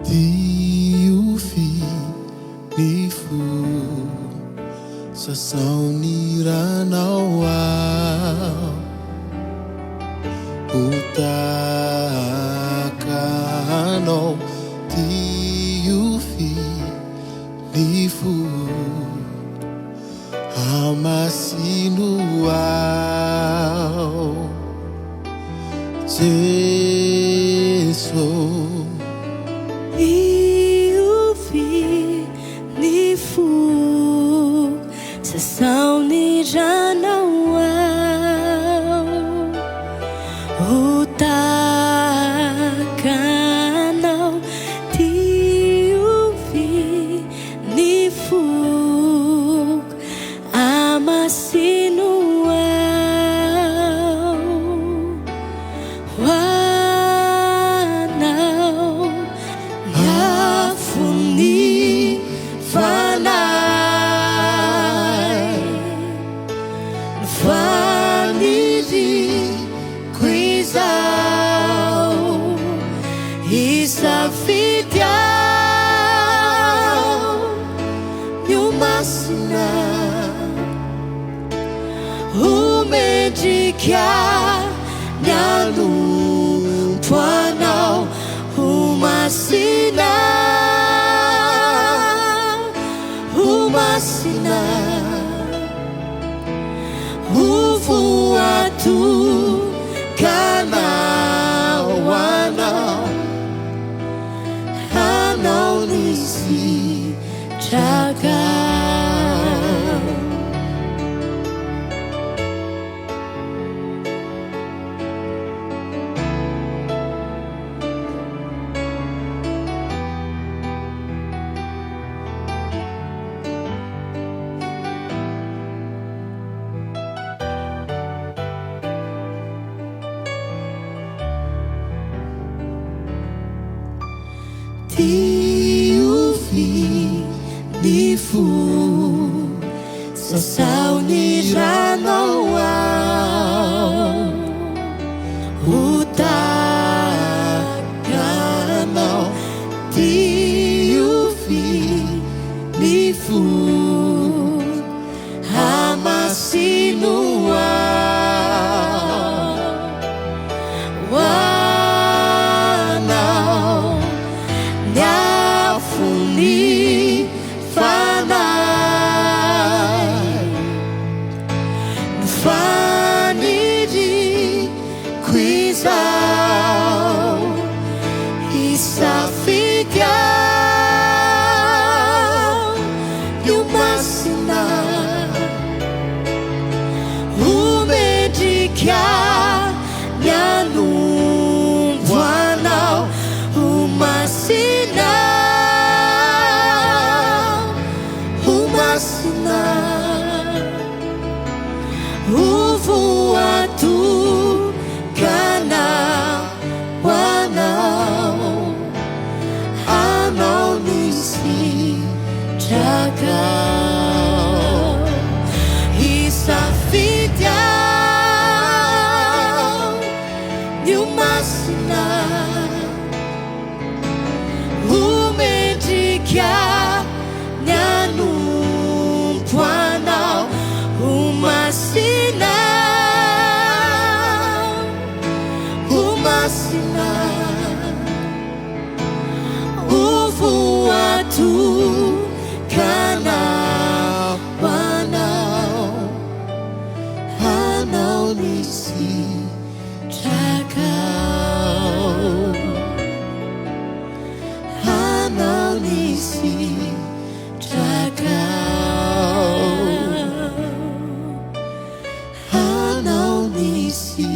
Dio finifu sasauniranao utakanao Dio finifu amasinu ao Jesu Dio finifu sasauniranao utakanao Dio finifu amasinu wanao yafuni fanai fanidi quizao isafidiao nyumasina umedikia nyalu pwanao umasina umasina ufuatu kana wanao hanao nisi jaga Dio finifu sasauniranao utakanao Dio finifu amasinu wanao nyafuni fanai fanidi quizao isafidiao nyumasina umedikia nyanum wanao umasina umasina ufuatu kana wanao anao nisi jaga isafidiao nyumasina umedikia nyanum pwanao umasina umasina ufuatu kana wanao hanao nisi jagao hanao nisi jagao hanao nisi